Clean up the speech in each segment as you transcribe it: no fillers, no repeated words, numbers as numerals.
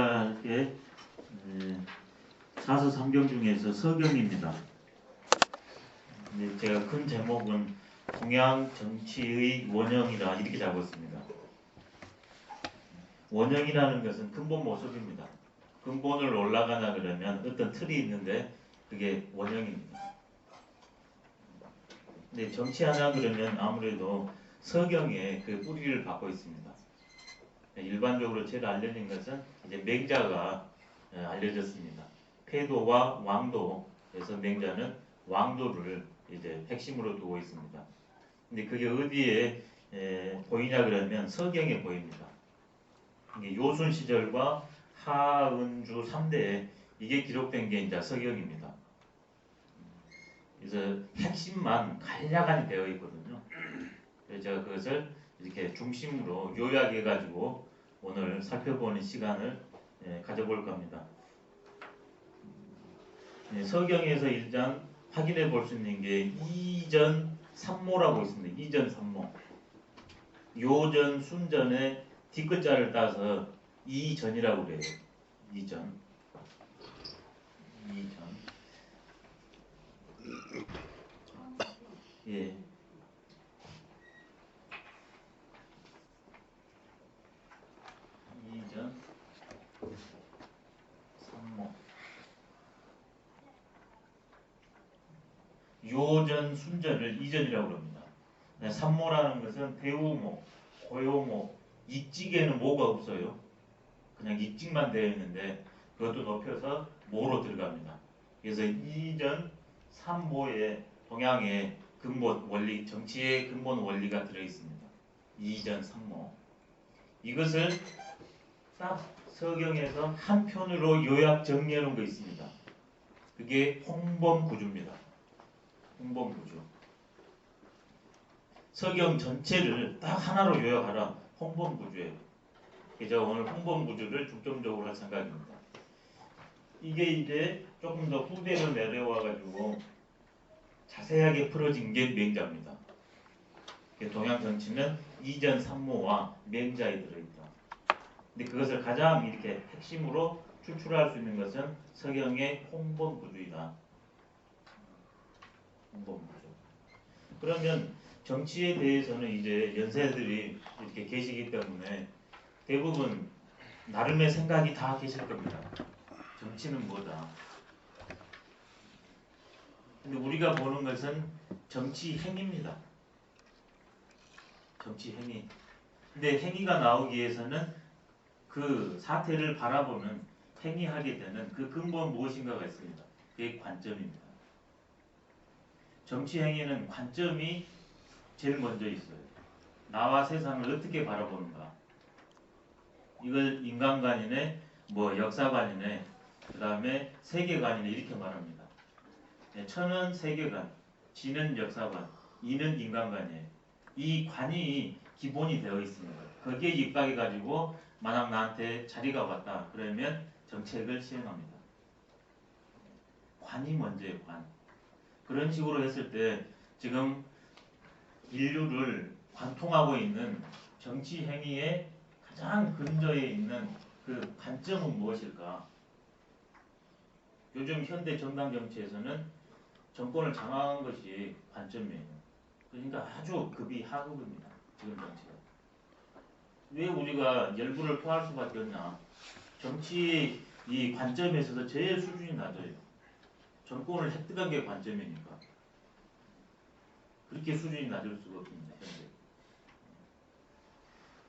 대학의 사서 삼경 중에서 서경입니다. 제가 큰 제목은 동양 정치의 원형이라 이렇게 잡았습니다. 원형이라는 것은 근본 모습입니다. 근본을 올라가나 그러면 어떤 틀이 있는데 그게 원형입니다. 근데 정치하나 그러면 아무래도 서경에 그 뿌리를 받고 있습니다. 일반적으로 제일 알려진 것은 이제 맹자가 알려졌습니다. 패도와 왕도에서 맹자는 왕도를 이제 핵심으로 두고 있습니다. 근데 그게 어디에 보이냐 그러면 서경에 보입니다. 이게 요순 시절과 하은주 3대에 이게 기록된 게 이제 서경입니다. 그래서 핵심만 간략하게 되어 있거든요. 그래서 제가 그것을 이렇게 중심으로 요약해가지고 오늘 살펴보는 시간을 가져볼 겁니다. 서경에서 일단 확인해 볼 수 있는 게 이전 삼모라고 있습니다. 이전 삼모. 요전 순전의 뒷글자를 따서 이전이라고 그래요. 이전. 예. 이전 삼모. 요전 순전을 이전이라고 합니다. 삼모라는 것은 대우모, 고요모, 익직에는 모가 없어요. 그냥 익직만 되어 있는데 그것도 높여서 모로 들어갑니다. 그래서 이전 삼모의 동양의 근본 원리, 정치의 근본 원리가 들어 있습니다. 이전 삼모. 이것을 딱 서경에서 한 편으로 요약 정리해 놓은 거 있습니다. 그게 홍범구주입니다. 홍범구주. 서경 전체를 딱 하나로 요약하라. 홍범구주예요. 제가 오늘 홍범구주를 중점적으로 할 생각입니다. 이게 이제 조금 더 후대로 내려와가지고 자세하게 풀어진 게 맹자입니다. 동양 정치는 이전 삼모와 맹자에 들어있다. 근데 그것을 가장 이렇게 핵심으로 추출할 수 있는 것은 서경의 홍범구주이다. 홍범구주. 그러면 정치에 대해서는 이제 연세들이 이렇게 계시기 때문에 대부분 나름의 생각이 다 계실 겁니다. 정치는 뭐다. 근데 우리가 보는 것은 정치 행위입니다. 정치 행위. 근데 행위가 나오기 위해서는 그 사태를 바라보는 행위하게 되는 그 근본 무엇인가가 있습니다. 그게 관점입니다. 정치 행위는 관점이 제일 먼저 있어요. 나와 세상을 어떻게 바라보는가. 이걸 인간관이네, 뭐 역사관이네, 그 다음에 세계관이네 이렇게 말합니다. 천은 세계관, 지는 역사관, 이는 인간관이에요. 이 관이 기본이 되어 있습니다. 거기에 입각해가지고 만약 나한테 자리가 왔다 그러면 정책을 시행합니다. 관이 먼저예요. 관. 그런 식으로 했을 때 지금 인류를 관통하고 있는 정치 행위의 가장 근저에 있는 그 관점은 무엇일까? 요즘 현대 정당 정치에서는 정권을 장악한 것이 관점이에요. 그러니까 아주 급이 하급입니다. 지금 정치가. 왜 우리가 열불을 토할 수밖에 없냐? 정치 이 관점에서도 제일 수준이 낮아요. 정권을 획득한 게 관점이니까. 그렇게 수준이 낮을 수가 없습니다. 현재.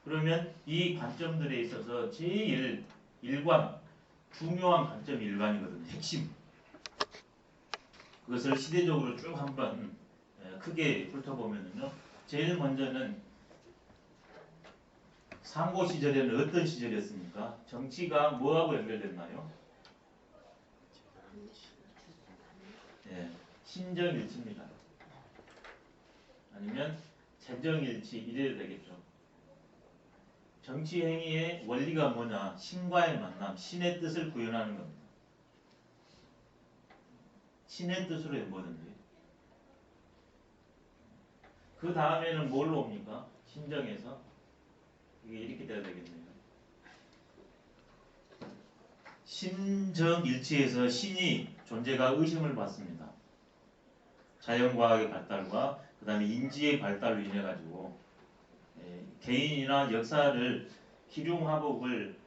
그러면 이 관점들에 있어서 제일 일관, 중요한 관점이 일관이거든요. 핵심. 그것을 시대적으로 쭉 한번 크게 훑어보면요. 제일 먼저는 상고 시절에는 어떤 시절이었습니까? 정치가 뭐하고 연결됐나요? 예, 신정일치입니다. 아니면 재정일치 이래야 되겠죠. 정치 행위의 원리가 뭐냐? 신과의 만남, 신의 뜻을 구현하는 겁니다. 신의 뜻으로 해 뭐든지. 그 다음에는 뭘로 옵니까? 신정에서 이게 이렇게 돼야 되겠네요. 신정일치에서 신이 존재가 의심을 받습니다. 자연과학의 발달과 그 다음에 인지의 발달로 인해 가지고 개인이나 역사를 기륭화복을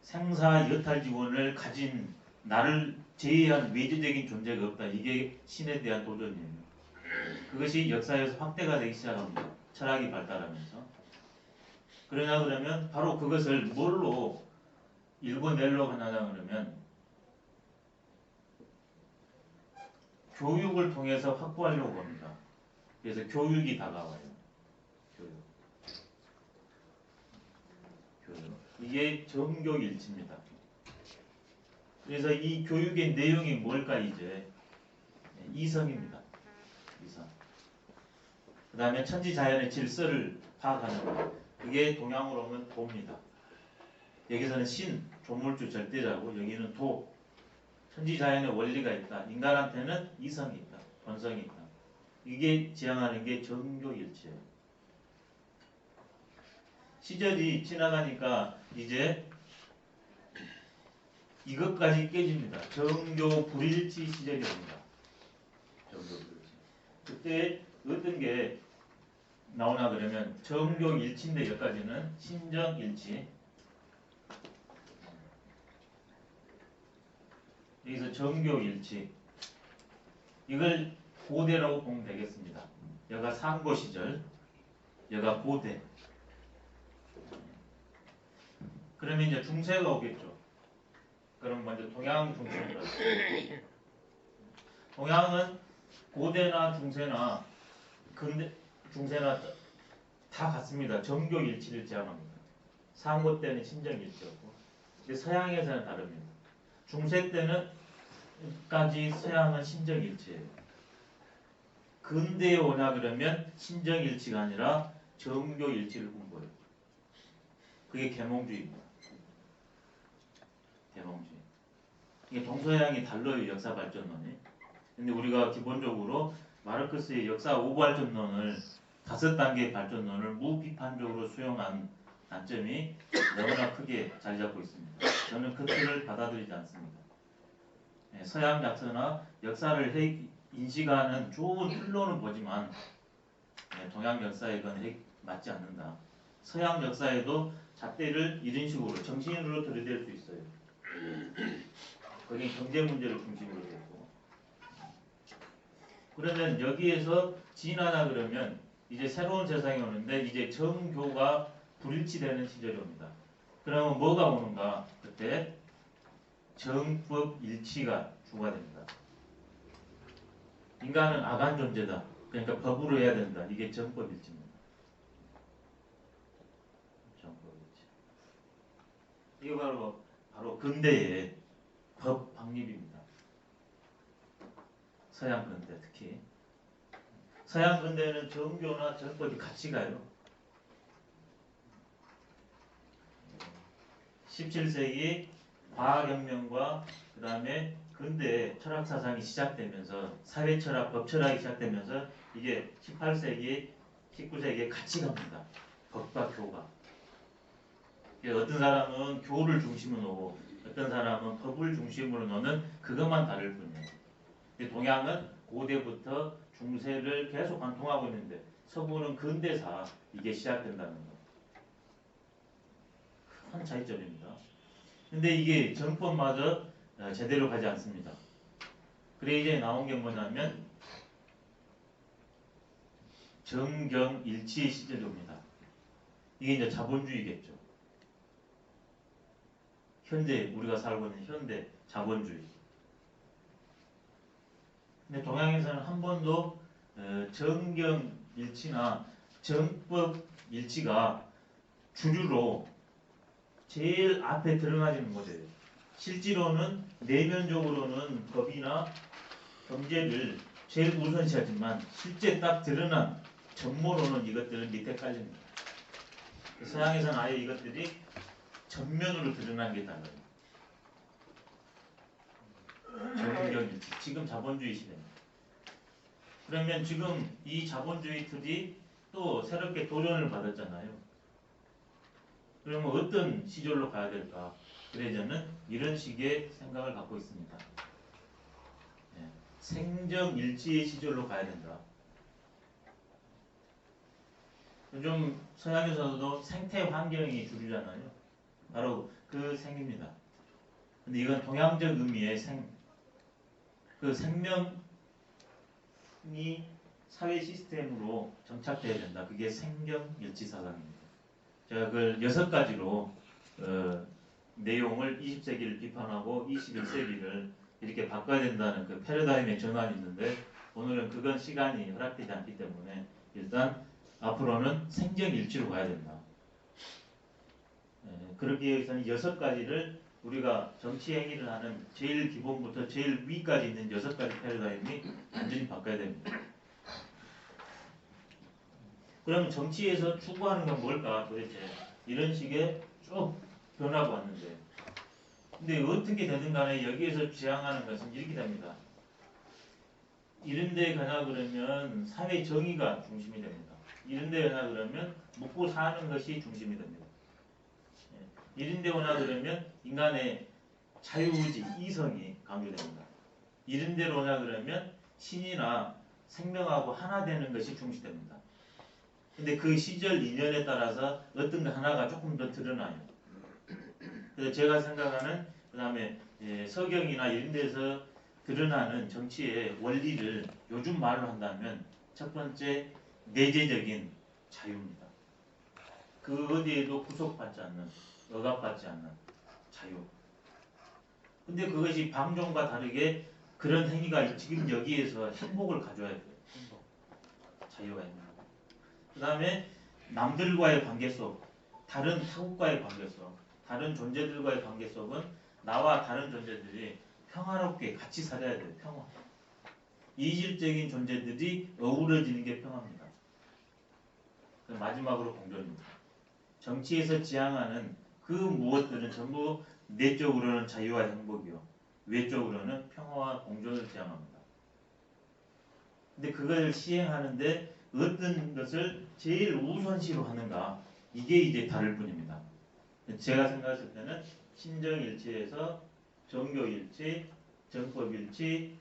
생사여탈 지원을 가진 나를 제외한 외재적인 존재가 없다. 이게 신에 대한 도전이에요. 그것이 역사에서 확대가 되기 시작합니다. 철학이 발달하면서. 그러냐 그러면 바로 그것을 뭘로 읽어내려고 하냐 그러면 교육을 통해서 확보하려고 합니다. 그래서 교육이 다가와요. 교육. 이게 정교일치입니다. 그래서 이 교육의 내용이 뭘까 이제 이성입니다. 이성. 그 다음에 천지자연의 질서를 파악하는 것. 그게 동양으로 오면 도입니다. 여기서는 신, 조물주 절대자고 여기는 도. 천지자연의 원리가 있다. 인간한테는 이성이 있다. 본성이 있다. 이게 지향하는 게 정교일치예요. 시절이 지나가니까 이제 이것까지 깨집니다. 정교 불일치 시절이 옵니다. 정교 불일치. 그때 어떤 게 나오나 그러면 정교 일치인데 여기까지는 신정 일치. 여기서 정교 일치. 이걸 고대라고 보면 되겠습니다. 여기가 상고 시절, 여기가 고대. 그러면 이제 중세가 오겠죠. 그럼 먼저 동양 중세입니다. 동양은 고대나 중세나 근대 중세나 다 같습니다. 정교 일치를 지향합니다. 상고 때는 신정 일치였고, 서양에서는 다릅니다. 중세 때는까지 서양은 신정 일치예요. 근대에 오냐 그러면 신정 일치가 아니라 정교 일치를 공부해요. 그게 계몽주의입니다. 계몽주의. 이게 동서양이 달라요. 역사 발전론이. 근데 우리가 기본적으로 마르크스의 역사 5발전론을 5단계 발전론을 무비판적으로 수용한 단점이 너무나 크게 자리 잡고 있습니다. 저는 그 틀을 받아들이지 않습니다. 서양 약서나 역사를 인식하는 좋은 틀로는 보지만 동양 역사에 그건 맞지 않는다. 서양 역사에도 잣대를 이런 식으로 정신으로 들이댈 수 있어요. 거기 경제 문제를 중심으로 되고. 그러면 여기에서 진하나 그러면 이제 새로운 세상이 오는데 이제 정교가 불일치되는 시절이 옵니다. 그러면 뭐가 오는가? 그때 정법 일치가 주가 됩니다. 인간은 악한 존재다. 그러니까 법으로 해야 된다. 이게 정법 일치입니다. 정법 일치. 이게 바로 근대의 법 확립입니다. 서양 근대 특히. 서양 근대는 정교나 정법이 같이 가요. 17세기 과학혁명과 그 다음에 근대 철학 사상이 시작되면서 사회철학, 법철학이 시작되면서 이게 18세기, 19세기에 같이 갑니다. 법과 교가. 어떤 사람은 교를 중심으로 놓고 어떤 사람은 법을 중심으로 놓는 그것만 다를 뿐이에요. 동양은 고대부터 중세를 계속 관통하고 있는데 서구는 근대사 이게 시작된다는 거. 큰 차이점입니다. 근데 이게 정법마저 제대로 가지 않습니다. 그래 이제 나온 게 뭐냐면 정경일치의 시절이 옵니다. 이게 이제 자본주의겠죠. 현재 우리가 살고 있는 현대 자본주의. 근데 동양에서는 한 번도 정경일치나 정법일치가 주류로 제일 앞에 드러나지는 못해요. 실제로는 내면적으로는 법이나 경제를 제일 우선시하지만 실제 딱 드러난 전모로는 이것들은 밑에 깔립니다. 서양에서는 아예 이것들이 전면으로 드러난 게 달라요. 정경일치. 지금 자본주의 시대입니다. 그러면 지금 이 자본주의 틀이 또 새롭게 도전을 받았잖아요. 그러면 어떤 시절로 가야 될까? 그래서 저는 이런 식의 생각을 갖고 있습니다. 예, 생정일치의 시절로 가야 된다. 요즘 서양에서도 생태 환경이 주류잖아요. 바로 그 생입니다. 근데 이건 동양적 의미의 그 생명이 사회 시스템으로 정착돼야 된다. 그게 생경일치 사상입니다. 제가 그걸 6가지로 내용을 20세기를 비판하고 21세기를 이렇게 바꿔야 된다는 그 패러다임의 전환이 있는데 오늘은 그건 시간이 허락되지 않기 때문에 일단 앞으로는 생경일치로 가야 된다. 그러기 위해서는 6가지를 우리가 정치 행위를 하는 제일 기본부터 제일 위까지 있는 6가지 패러다임이 완전히 바꿔야 됩니다. 그럼 정치에서 추구하는 건 뭘까 도대체? 이런 식의 쭉 변하고 왔는데 근데 어떻게 되든 간에 여기에서 지향하는 것은 이렇게 됩니다. 이런 데 가냐 그러면 사회 정의가 중심이 됩니다. 이런 데 가냐 그러면 먹고 사는 것이 중심이 됩니다. 이런 데 오나 그러면 인간의 자유의지, 이성이 강조됩니다. 이런 데로 오냐 그러면 신이나 생명하고 하나 되는 것이 중시됩니다. 근데 그 시절 인연에 따라서 어떤 하나가 조금 더 드러나요. 그래서 제가 생각하는 그 다음에 서경이나 이런 데서 드러나는 정치의 원리를 요즘 말로 한다면 첫 번째 내재적인 자유입니다. 그 어디에도 구속받지 않는, 억압받지 않는 자유. 근데 그것이 방종과 다르게 그런 행위가 지금 여기에서 행복을 가져야 돼요. 행복. 자유가 있는 거. 그 다음에 남들과의 관계 속, 다른 타국과의 관계 속, 다른 존재들과의 관계 속은 나와 다른 존재들이 평화롭게 같이 살아야 돼요. 평화. 이질적인 존재들이 어우러지는 게 평화입니다. 마지막으로 공존입니다. 정치에서 지향하는 그 무엇들은 전부 내적으로는 자유와 행복이요. 외적으로는 평화와 공존을 지향합니다. 근데 그걸 시행하는데 어떤 것을 제일 우선시로 하는가 이게 이제 다를 뿐입니다. 제가 생각했을 때는 신정일치에서 정교일치, 정법일치,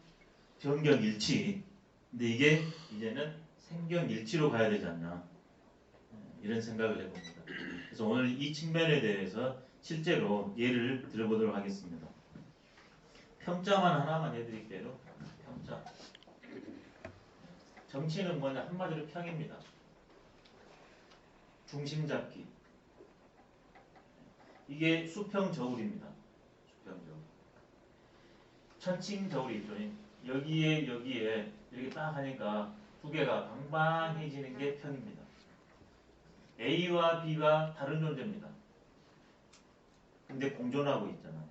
정경일치 근데 이게 이제는 생경일치로 가야 되지 않나 이런 생각을 해봅니다. 그래서 오늘 이 측면에 대해서 실제로 예를 들어보도록 하겠습니다. 평자만 하나만 해드릴게요. 평자. 정치는 뭐냐 한마디로 평입니다. 중심 잡기. 이게 수평저울입니다. 수평저울. 천칭저울이 있죠. 여기에 이렇게 딱 하니까 두 개가 방방해지는 게 평입니다. A와 B가 다른 존재입니다. 근데 공존하고 있잖아요.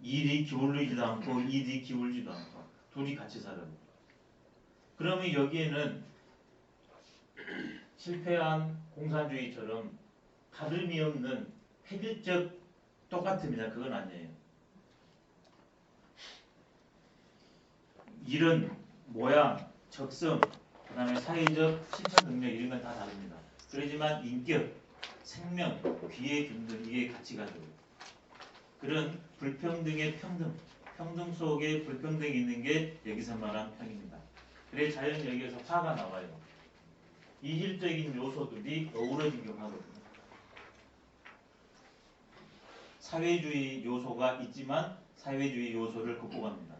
일이 기울지도 않고 일이 기울지도 않고 둘이 같이 살아요. 그러면 여기에는 실패한 공산주의처럼 다름이 없는 획일적 똑같습니다. 그건 아니에요. 이런 모양, 적성, 그 다음에 사회적 실천 능력 이런 건 다 다릅니다. 그렇지만 인격, 생명, 귀의 균등 이게 같이 가져요. 그런 불평등의 평등, 평등 속에 불평등이 있는 게 여기서 말한 평입니다. 그래서 자연 여기에서 화가 나와요. 이질적인 요소들이 어우러진 경우거든요. 사회주의 요소가 있지만 사회주의 요소를 극복합니다.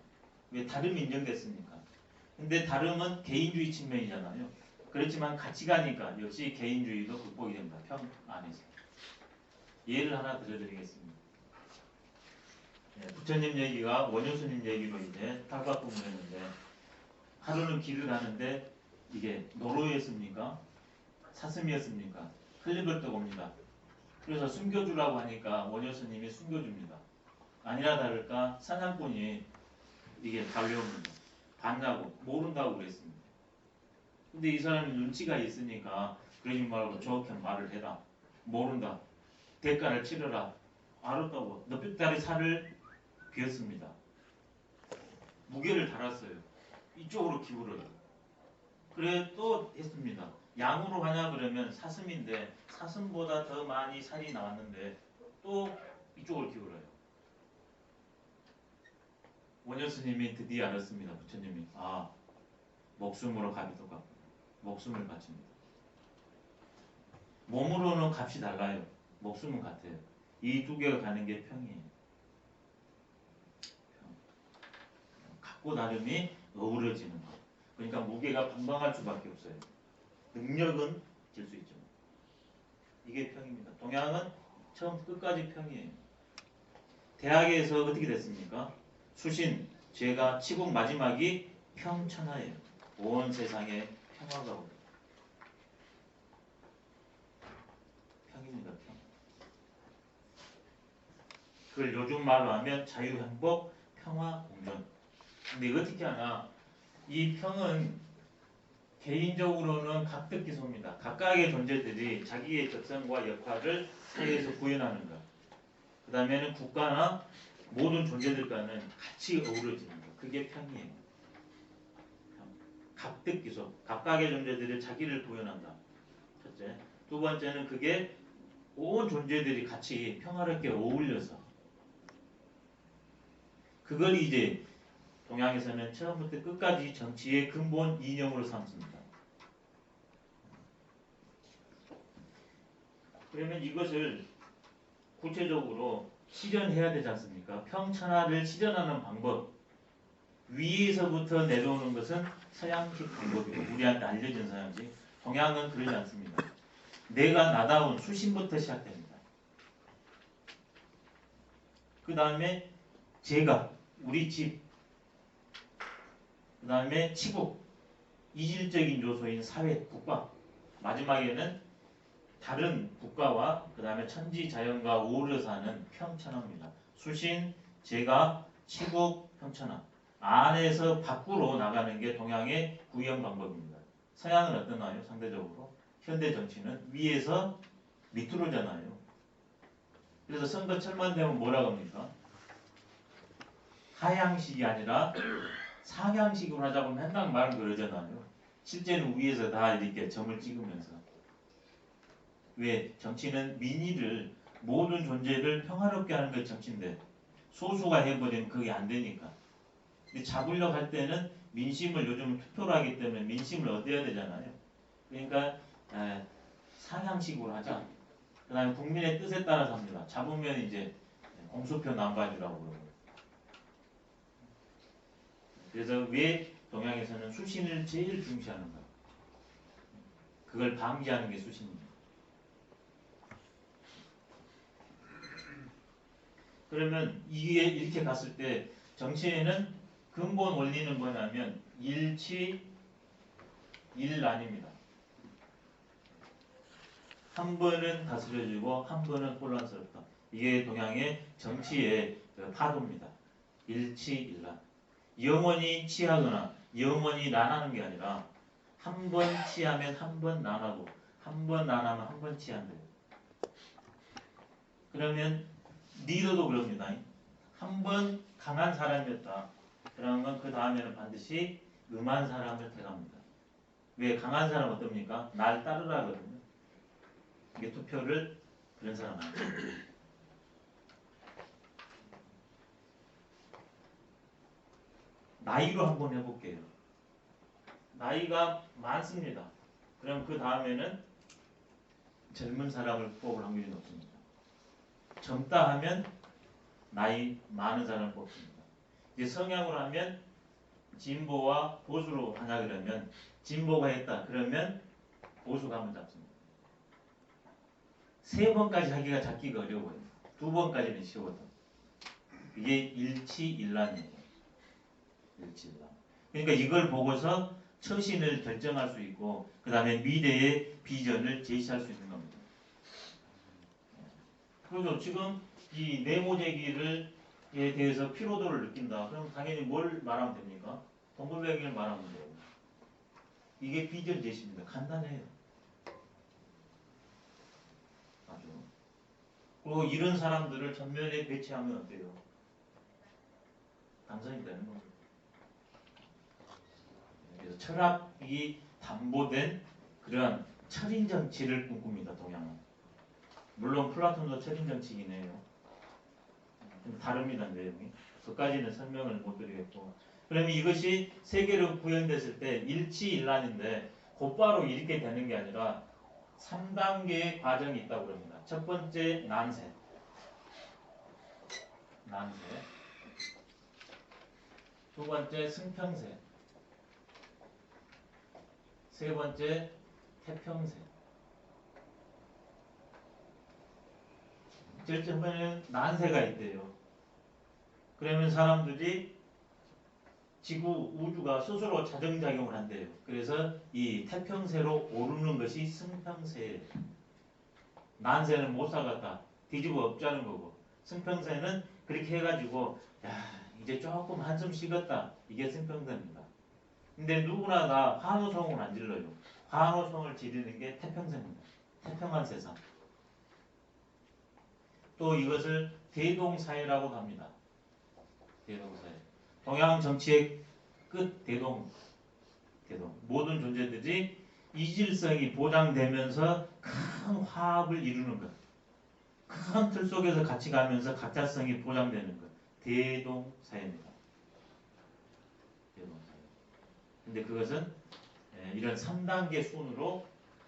왜 다름이 인정됐습니까? 근데 다름은 개인주의 측면이잖아요. 그렇지만 같이 가니까 역시 개인주의도 극복이 됩니다. 평 안에서. 예를 하나 들려드리겠습니다. 부처님 얘기가 원효스님 얘기로 이제 탈바꿈을 했는데 하루는 길을 가는데 이게 노루였습니까? 사슴이었습니까? 흘리벌떡 옵니다. 그래서 숨겨주라고 하니까 원효스님이 숨겨줍니다. 아니라 다를까 사냥꾼이 이게 달려옵니다. 봤냐고 모른다고 그랬습니다. 근데 이 사람이 눈치가 있으니까 그러지 말고 저렇게 말을 해라. 모른다. 대가를 치러라. 알았다고 몇 달의 살을 비웠습니다. 무게를 달았어요. 이쪽으로 기울어요. 그래 또 했습니다. 양으로 하냐 그러면 사슴인데 사슴보다 더 많이 살이 나왔는데 또 이쪽으로 기울어요. 원효 스님이 드디어 알았습니다. 부처님이 목숨으로 값이 똑같고 목숨을 바칩니다. 몸으로는 값이 달라요. 목숨은 같아요. 이 두 개가 가는 게 평이에요. 같고 다름이 어우러지는 것. 그러니까 무게가 방방할 수밖에 없어요. 능력은 질 수 있죠. 이게 평입니다. 동양은 처음 끝까지 평이에요. 대학에서 어떻게 됐습니까? 수신, 죄가 치국 마지막이 평천하예요. 온 세상에 평화가 오고 평입니다. 평. 그걸 요즘 말로 하면 자유, 행복, 평화, 공존. 근데 어떻게 하나 이 평은 개인적으로는 각득기소입니다. 각각의 존재들이 자기의 적성과 역할을 사회에서 구현하는 것. 그 다음에는 국가나 모든 존재들과는 같이 어우러지는 것. 그게 평이에요. 각득기소. 각각의 존재들이 자기를 구현한다. 첫째. 두 번째는 그게 온 존재들이 같이 평화롭게 어울려서 그걸 이제 동양에서는 처음부터 끝까지 정치의 근본 이념으로 삼습니다. 그러면 이것을 구체적으로 실현해야 되지 않습니까? 평천하를 실현하는 방법 위에서부터 내려오는 것은 서양식 방법이고 우리한테 알려진 서양식. 동양은 그러지 않습니다. 내가 나다운 수신부터 시작됩니다. 그 다음에 제가 우리 집, 그 다음에 치국, 이질적인 요소인 사회, 국가, 마지막에는 다른 국가와 그 다음에 천지 자연과 어우러 사는 평천하입니다. 수신, 제가, 치국, 평천하 안에서 밖으로 나가는 게 동양의 구현 방법입니다. 서양은 어떠나요? 상대적으로 현대 정치는 위에서 밑으로잖아요. 그래서 선거철만 되면 뭐라고 합니까? 하향식이 아니라 상향식으로 하자고 맨날 말은 그러잖아요. 실제는 위에서 다 이렇게 점을 찍으면서. 왜? 정치는 민의를 모든 존재를 평화롭게 하는 게 정치인데 소수가 해버리면 그게 안 되니까. 근데 잡으려고 할 때는 민심을 요즘 투표를 하기 때문에 민심을 얻어야 되잖아요. 그러니까 상향식으로 하자. 그 다음에 국민의 뜻에 따라서 합니다. 잡으면 이제 공수표 난관이라고 그러고. 그래서 왜 동양에서는 수신을 제일 중시하는가? 그걸 방지하는 게 수신입니다. 그러면 이게 이렇게 갔을 때 정치에는 근본 원리는 뭐냐면 일치 일란입니다. 한 번은 다스려지고 한 번은 혼란스럽다. 이게 동양의 정치의 파도입니다. 일치일란. 영원히 치하거나 영원히 난하는 게 아니라 한 번 치하면 한 번 난하고 한 번 난하면 한 번 치한대요. 그러면 리더도 그럽니다. 한 번 강한 사람이었다. 그러면 그 다음에는 반드시 음한 사람을 택합니다. 왜? 강한 사람은 어떻습니까? 날 따르라거든요. 이게 투표를 그런 사람한테. 나이로 한번 해볼게요. 나이가 많습니다. 그럼 그 다음에는 젊은 사람을 뽑을 확률이 높습니다. 젊다 하면 나이 많은 사람을 뽑습니다. 이제 성향으로 하면 진보와 보수로 하냐 그러면 진보가 했다. 그러면 보수가 한번 잡습니다. 3번까지 하기가 잡기가 어려워요. 2번까지는 쉬워도. 이게 일치일란이에요. 일치일란. 그러니까 이걸 보고서 처신을 결정할 수 있고 그 다음에 미래의 비전을 제시할 수 있는 겁니다. 그래서 지금 이 네모제기에 대해서 피로도를 느낀다. 그럼 당연히 뭘 말하면 됩니까? 동글뱅이를 말하면 돼요. 이게 비전 제시입니다. 간단해요. 아주. 그리고 이런 사람들을 전면에 배치하면 어때요? 당선이 되는 겁니다. 그래서 철학이 담보된 그러한 철인 정치를 꿈꿉니다. 동양은. 물론 플라톤도 철인 정치이긴 해요. 좀 다릅니다, 내용이. 그까지는 설명을 못 드리겠고. 그러면 이것이 세계로 구현됐을 때 일치일란인데 곧바로 이렇게 되는 게 아니라 3단계의 과정이 있다고 합니다. 첫 번째 난세. 난세. 두 번째 승평세. 세 번째 태평세. 제일 처음에는 난세가 있대요. 그러면 사람들이 지구, 우주가 스스로 자정작용을 한대요. 그래서 이 태평세로 오르는 것이 승평세예요. 난세는 못 살았다. 뒤집어 엎자는 거고. 승평세는 그렇게 해가지고 야 이제 조금 한숨 쉬겠다. 이게 승평세입니다. 근데 누구나 다 환호성을 안 질러요. 환호성을 지르는 게 태평세입니다. 태평한 세상. 또 이것을 대동사회라고도 합니다. 대동사회. 동양 정치의 끝 대동. 모든 존재들이 이질성이 보장되면서 큰 화합을 이루는 것. 큰 틀 속에서 같이 가면서 각자성이 보장되는 것. 대동사회입니다. 대동사회. 근데 그것은 이런 3단계 순으로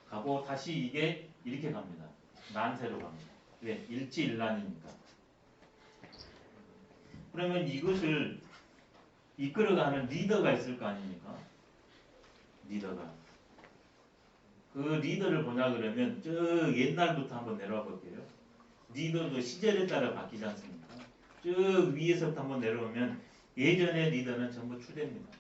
가고 다시 이게 이렇게 갑니다. 난세로 갑니다. 왜? 일치일란이니까. 그러면 이것을 이끌어가는 리더가 있을 거 아닙니까? 리더가. 그 리더를 보냐 그러면 저 옛날부터 한번 내려와 볼게요. 리더도 시절에 따라 바뀌지 않습니까? 저 위에서부터 한번 내려오면 예전의 리더는 전부 추대입니다.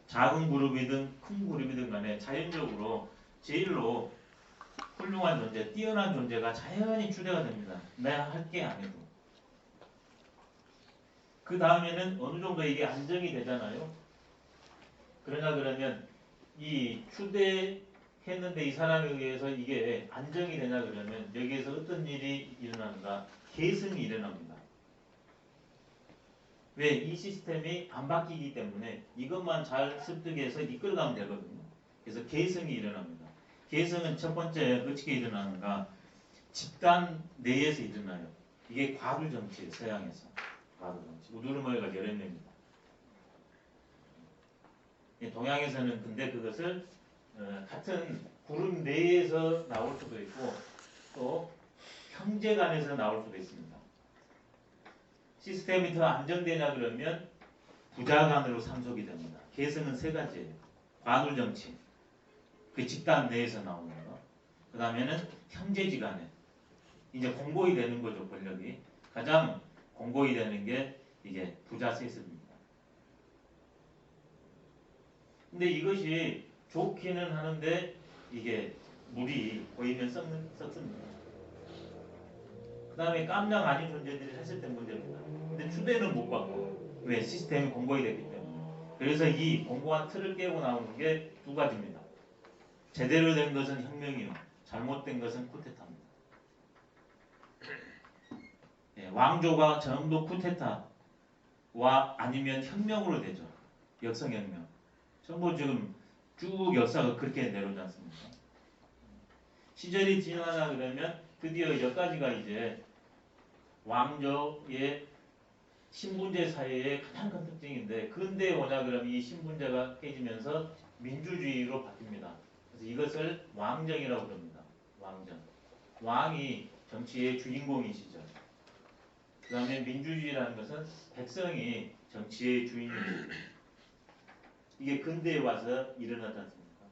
작은 그룹이든 큰 그룹이든 간에 자연적으로 제일로 훌륭한 존재, 뛰어난 존재가 자연히 추대가 됩니다. 내가 할게 안 해도. 그 다음에는 어느 정도 이게 안정이 되잖아요. 그러냐 그러면 이 추대했는데 이 사람에 의해서 이게 안정이 되냐 그러면 여기에서 어떤 일이 일어나는가? 계승이 일어납니다. 왜? 이 시스템이 안 바뀌기 때문에 이것만 잘 습득해서 이끌어가면 되거든요. 그래서 계승이 일어납니다. 계승은 첫 번째 어떻게 일어나는가? 집단 내에서 일어나요. 이게 과두 정치예요. 서양에서. 과두 정치. 우두르머리가 여러 명입니다. 동양에서는 근데 그것을 같은 그룹 내에서 나올 수도 있고 또 형제 간에서 나올 수도 있습니다. 시스템이 더 안정되냐 그러면 부자 간으로 상속이 됩니다. 계승은 세 가지예요. 관우 정치, 그 집단 내에서 나오는 거. 그 다음에는 형제지간에 이제 공고히 되는 거죠. 권력이 가장 공고히 되는 게 이게 부자 세습입니다. 근데 이것이 좋기는 하는데 이게 물이 고이면 썩습니다. 그 다음에 깜냥 아닌 존재들이 했을 때 문제입니다. 근데 추대는 못 받고 왜? 시스템이 공고히 됐기 때문에. 그래서 이 공고한 틀을 깨고 나오는 게 두 가지입니다. 제대로 된 것은 혁명이요. 잘못된 것은 쿠데타입니다. 왕조가 전부 쿠데타와 아니면 혁명으로 되죠. 역성혁명. 전부 지금 쭉 역사가 그렇게 내려오지 않습니까? 시절이 지나나 그러면 드디어 여기까지가 이제 왕조의 신분제 사회의 가장 큰 특징인데 근대에 오냐 그러면 이 신분제가 깨지면서 민주주의로 바뀝니다. 그래서 이것을 왕정이라고 부릅니다. 왕정. 왕이 정치의 주인공이시죠. 그 다음에 민주주의라는 것은 백성이 정치의 주인이죠. 이게 근대에 와서 일어나지 않습니까?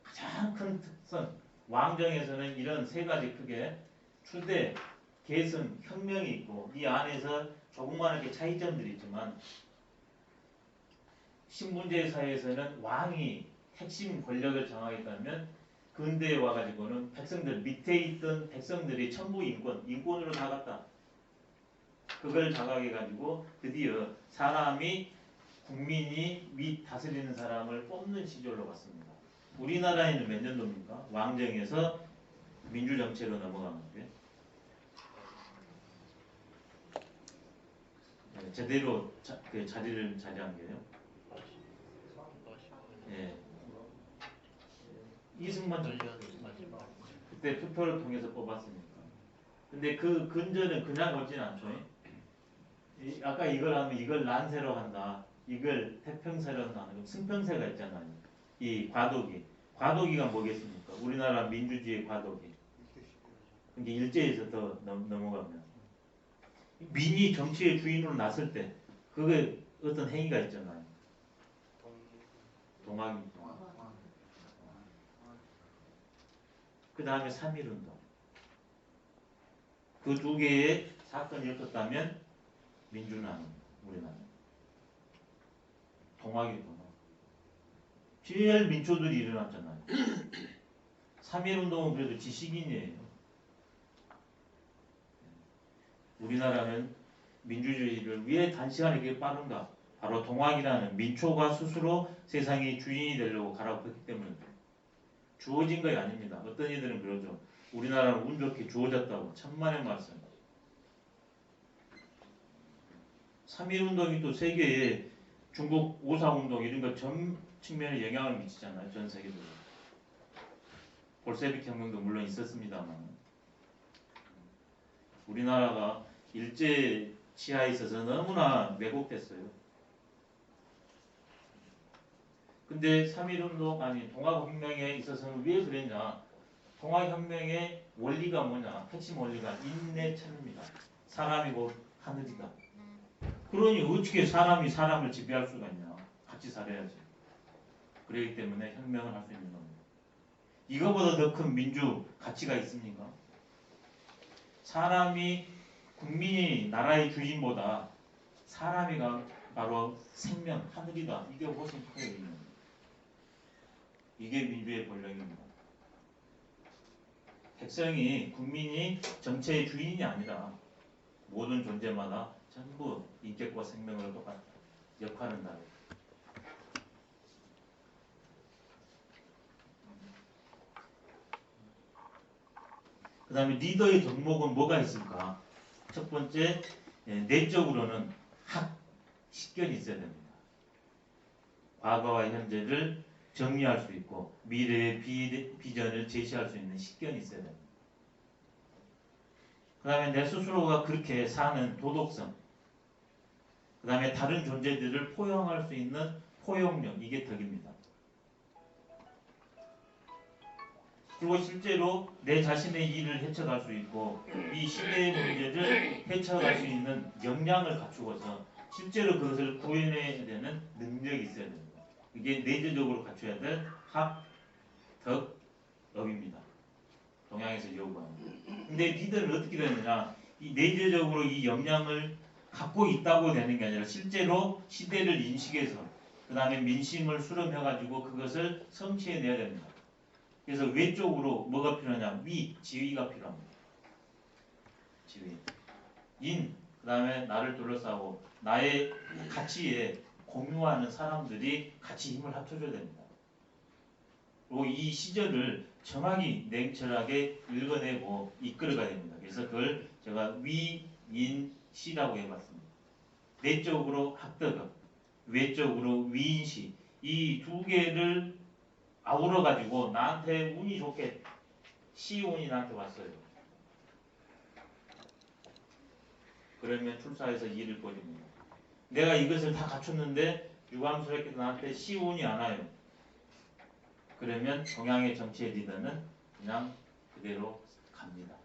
가장 큰 특성, 왕정에서는 이런 세 가지 크게 추대, 계승, 혁명이 있고 이 안에서 조그마하게 차이점들이 있지만 신분제 사회에서는 왕이 핵심 권력을 장악했다면 근대에 와가지고는 백성들 밑에 있던 백성들이 전부 인권으로 나갔다. 그걸 장악해가지고 드디어 사람이 국민이 밑 다스리는 사람을 뽑는 시절로 갔습니다. 우리나라에는 몇 년도입니까? 왕정에서 민주정치로 넘어가는 게 제대로 그 자리를 차지한 게요. 예. 이승만 전 마지막. 그때 투표를 통해서 뽑았으니까. 근데 그 근저는 그냥 오진 않죠. 아까 이걸 하면 이걸 난세로 한다. 이걸 태평세로 한다. 승평세가 있잖아요. 이 과도기가 뭐겠습니까? 우리나라 민주주의 과도기. 이제 일제에서 더 넘어가면 민이 정치의 주인으로 나설 때 그게 어떤 행위가 있잖아요. 동학이. 그 다음에 3.1운동. 그 두 개의 사건이 엮었다면 민주나는 우리나라. 동학이. 제일 민초들이 일어났잖아요. 3.1운동은 그래도 지식인이에요. 우리나라는 민주주의를 왜 단시간에 이렇게 빠른가? 바로 동학이라는 민초가 스스로 세상의 주인이 되려고 갈아엎었기 때문입니다. 주어진 것이 아닙니다. 어떤 이들은 그러죠. 우리나라는 운 좋게 주어졌다고. 천만의 말씀. 3.1운동이 또 세계에 중국 5.4운동 이런 거 전 측면에 영향을 미치잖아요. 전 세계적으로. 볼세비크 혁명도 물론 있었습니다만 우리나라가 일제 치하에 있어서 너무나 왜곡됐어요. 근데 3.1운동 아니 동학혁명에 있어서는 왜 그랬냐? 동학혁명의 원리가 뭐냐? 핵심 원리가 인내천입니다. 사람이 곧 하늘이다. 그러니 어떻게 사람이 사람을 지배할 수가 있냐? 같이 살아야지. 그렇기 때문에 혁명을 할 수 있는 겁니다. 이거보다 더 큰 민주 가치가 있습니까? 사람이 국민이 나라의 주인보다 사람이 바로 생명, 하늘이다. 이게 훨씬 크게 있는 겁니다. 이게 민주의 본령입니다. 백성이 국민이 정체의 주인이 아니라 모든 존재마다 전부 인격과 생명으로 똑같다. 역할은 다르다. 그 다음에 리더의 덕목은 뭐가 있을까? 첫 번째, 내적으로는 식견이 있어야 됩니다. 과거와 현재를 정리할 수 있고 미래의 비전을 제시할 수 있는 식견이 있어야 됩니다. 그 다음에 내 스스로가 그렇게 사는 도덕성, 그 다음에 다른 존재들을 포용할 수 있는 포용력, 이게 덕입니다. 그리고 실제로 내 자신의 일을 헤쳐갈 수 있고 이 시대의 문제를 헤쳐갈 수 있는 역량을 갖추고서 실제로 그것을 구해내야 되는 능력이 있어야 됩니다. 이게 내재적으로 갖춰야 될 학, 덕, 업입니다. 동양에서 요구하는. 근데 리더는 어떻게 되느냐? 이 내재적으로 이 역량을 갖고 있다고 되는 게 아니라 실제로 시대를 인식해서 그 다음에 민심을 수렴해가지고 그것을 성취해내야 됩니다. 그래서 외적으로 뭐가 필요하냐? 지위가 필요합니다. 지위. 그 다음에 나를 둘러싸고 나의 가치에 공유하는 사람들이 같이 힘을 합쳐줘야 됩니다. 그리고 이 시절을 정확히 냉철하게 읽어내고 이끌어가야 됩니다. 그래서 그걸 제가 위인시라고 해봤습니다. 내적으로 학덕업, 외적으로 위인시, 이 두 개를 아우러 가지고 나한테 운이 좋게 시운이 나한테 왔어요. 그러면 출사해서 일을 벌입니다. 내가 이것을 다 갖췄는데 유감스럽게 나한테 시운이 안 와요. 그러면 동양의 정치의 리더는 그냥 그대로 갑니다.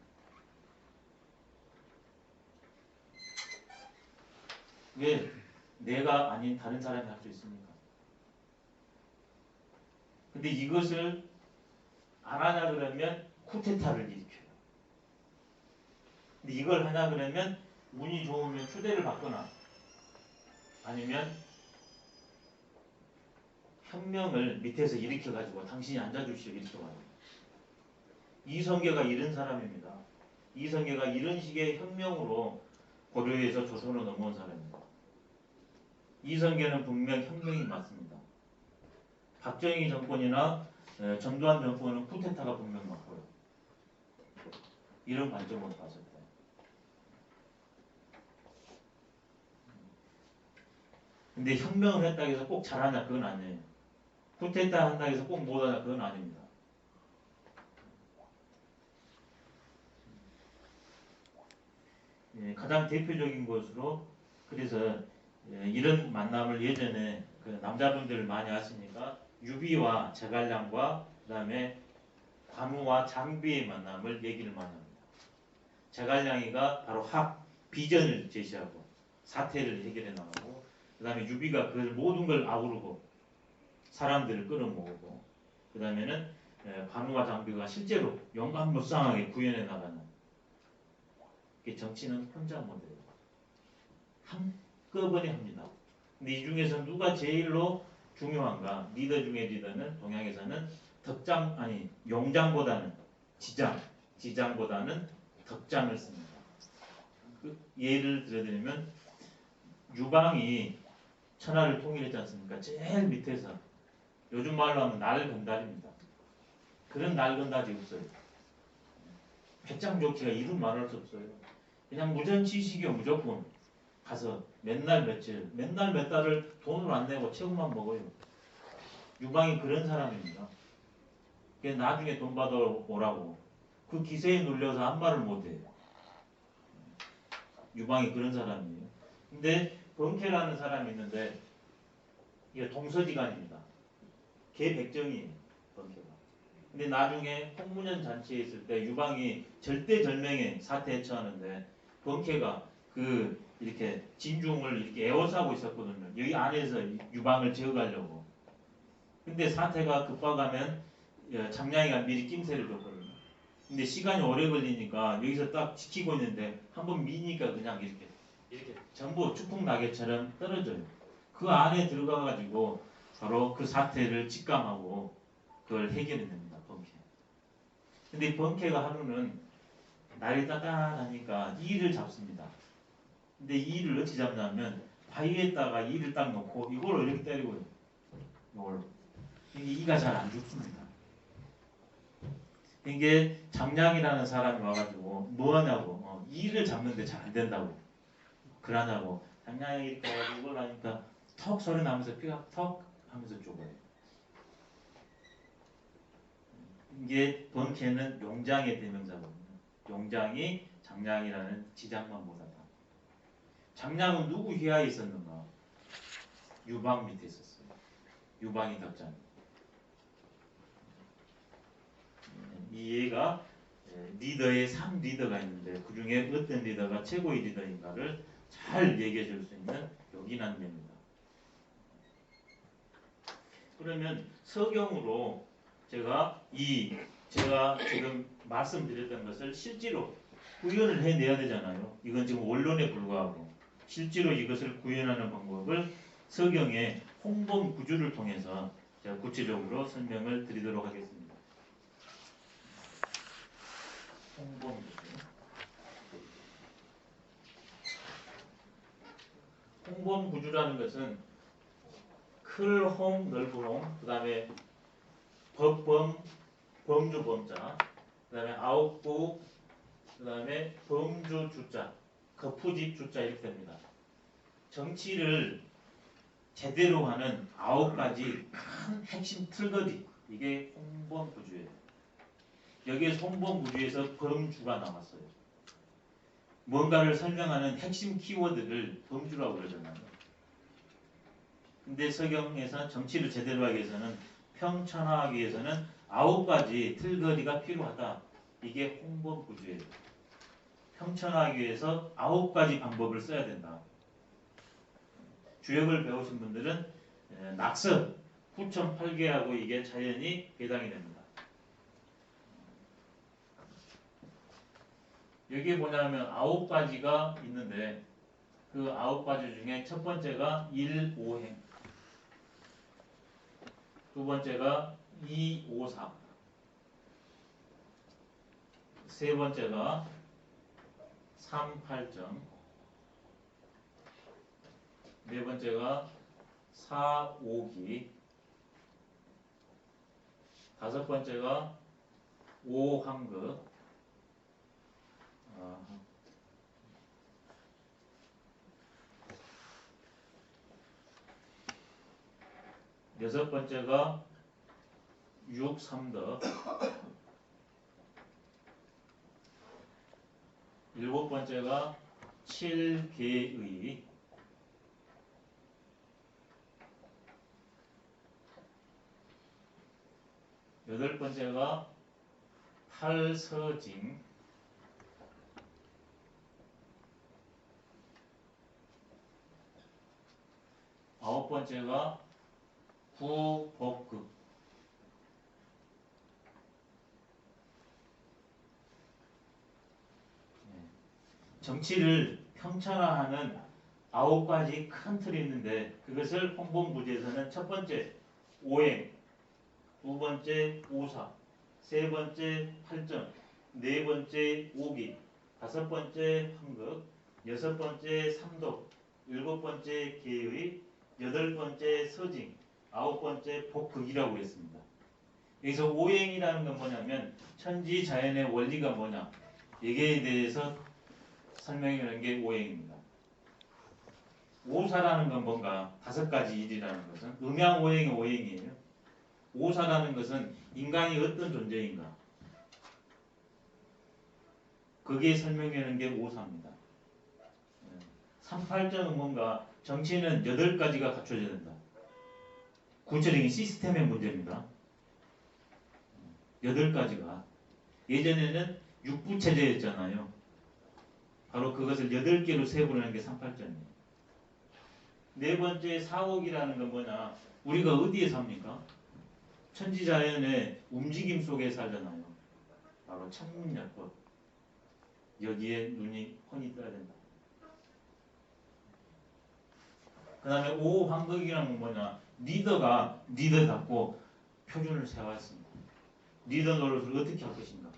왜 내가 아닌 다른 사람이 할 수 있습니까? 근데 이것을 안 하냐 그러면 쿠데타를 일으켜요. 근데 이걸 하냐 그러면 운이 좋으면 추대를 받거나 아니면 혁명을 밑에서 일으켜가지고 당신이 앉아주시오 일으켜가지고. 이성계가 이런 사람입니다. 이성계가 이런 식의 혁명으로 고려에서 조선으로 넘어온 사람입니다. 이성계는 분명 혁명이 맞습니다. 박정희 정권이나 전두환 정권은 쿠데타가 분명 맞고요. 이런 관점으로 봤을 때. 근데 혁명을 했다고 해서 꼭 잘하냐 그건 아니에요. 쿠데타 한다고 해서 꼭 못하냐 그건 아닙니다. 가장 대표적인 것으로 그래서 이런 만남을 예전에 그 남자분들 많이 하시니까 유비와 제갈량과 그다음에 관우와 장비의 만남을 얘기를 많이 합니다. 제갈량이가 바로 비전을 제시하고 사태를 해결해 나가고 그다음에 유비가 그 모든 걸 아우르고 사람들을 끌어모으고 그다음에는 관우와 장비가 실제로 용감무쌍하게 구현해 나가는 정치는 혼자 못해요. 한꺼번에 합니다. 근데 이 중에서 누가 제일로 중요한가? 리더 중에 리더는 동양에서는 용장보다는 지장보다는 덕장을 씁니다. 그 예를 들어드리면 유방이 천하를 통일했지 않습니까? 제일 밑에서 요즘 말로 하면 날건달입니다. 그런 날건달이 없어요. 배짱좋기가 이루 말할 수 없어요. 그냥 무전지식이요. 무조건 가서 맨날 며칠 맨날 몇 달을 돈을 안 내고 채우만 먹어요. 유방이 그런 사람입니다. 나중에 돈 받아오라고 그 기세에 눌려서 한 말을 못해요. 유방이 그런 사람이에요. 근데 번케라는 사람이 있는데 이게 동서지간입니다. 개백정이에요. 번케가. 근데 나중에 홍문현 잔치에 있을 때 유방이 절대절명의 사태에 처하는데 번케가 이렇게 진중을 이렇게 에워싸고 있었거든요. 여기 안에서 유방을 제어가려고. 근데 사태가 급박하면 장량이가 미리 낌새를 줬거든요. 근데 시간이 오래 걸리니까 여기서 딱 지키고 있는데 한번 미니까 그냥 이렇게 전부 추풍낙엽처럼 떨어져요. 그 안에 들어가가지고 바로 그 사태를 직감하고 그걸 해결해냅니다. 번케. 근데 번케가 하루는 날이 따뜻하니까 이를 잡습니다. 근데 이를 어찌 잡냐면 바위에다가 이를 딱 놓고 이걸 이렇게 때리고요. 이걸. 이가 잘 안 죽습니다. 이게 장량이라는 사람이 와가지고 뭐하냐고 이를 잡는데 잘 안 된다고 그러냐고 장량이 이렇게 와가지고 이걸 하니까 턱 소리 나면서 뼈가 턱 하면서 죽어요. 이게 번케는 용장의 대명사거든요. 용장이 장량이라는 지장만 못하다. 장량은 누구 휘하에 있었는가? 유방 밑에 있었어요. 유방이 덕장. 이 얘가 리더의 3리더가 있는데 그 중에 어떤 리더가 최고의 리더인가를 잘 얘기해 줄 수 있는 요긴한 예입니다. 그러면 서경으로 제가 지금 말씀드렸던 것을 실제로 구현을 해내야 되잖아요. 이건 지금 원론에 불과하고 실제로 이것을 구현하는 방법을 서경의 홍범 구주를 통해서 제가 구체적으로 설명을 드리도록 하겠습니다. 홍범 구주. 홍범 구주라는 것은 클홍 넓은홍 그 다음에 범주 범자 그 다음에 아홉구 그 다음에 범주 주자 거푸집 주자 이렇게 됩니다. 정치를 제대로 하는 9가지 큰 핵심 틀거리 이게 홍범 구주예요. 여기에서 홍범 구주에서 범주가 나왔어요. 뭔가를 설명하는 핵심 키워드를 범주라고 그러잖아요. 근데 서경에서 정치를 제대로 하기 위해서는 평천화하기 위해서는 9가지 틀거리가 필요하다. 이게 홍범 구주예요. 평천화하기 위해서 9가지 방법을 써야 된다. 주역을 배우신 분들은 낙서, 후천 8개하고 이게 자연히 해당이 됩니다. 여기에 뭐냐면 9가지가 있는데 그 9가지 중에 첫 번째가 1,5행 두 번째가 2,5,3 세 번째가 3,8정 네 번째가 4,5기 다섯 번째가 5황거 여섯 번째가 6,3덕 일곱 번째가 7계의 여덟 번째가 팔서징, 아홉 번째가 구복극, 정치를 평천화하는 아홉 가지 큰 틀이 있는데 그것을 홍범부지에서는 첫 번째 오행, 두 번째 오사, 세 번째 팔정, 네 번째 오기, 다섯 번째 황극, 여섯 번째 삼독, 일곱 번째 계의, 여덟 번째 서징, 아홉 번째 복극이라고 했습니다. 여기서 오행이라는 건 뭐냐면 천지 자연의 원리가 뭐냐 여기에 대해서 설명하는 게 오행입니다. 오사라는 건 뭔가 다섯 가지 일이라는 것은 음양오행의 오행이에요. 오사라는 것은 인간이 어떤 존재인가 그게 설명하는 게 오사입니다. 삼팔정은 뭔가 정치는 8가지가 갖춰져야 된다. 구체적인 시스템의 문제입니다. 8가지가 예전에는 육부체제였잖아요. 바로 그것을 8개로 세부하는 게 삼팔정이에요. 네 번째 사옥이라는 건 뭐냐 우리가 어디에 삽니까? 천지자연의 움직임 속에 살잖아요. 바로 천문약법 여기에 눈이 훤히 떠야 된다. 그 다음에 오황극이라는 건 뭐냐 리더가 리더답고 표준을 세웠습니다. 리더 노릇을 어떻게 할 것인가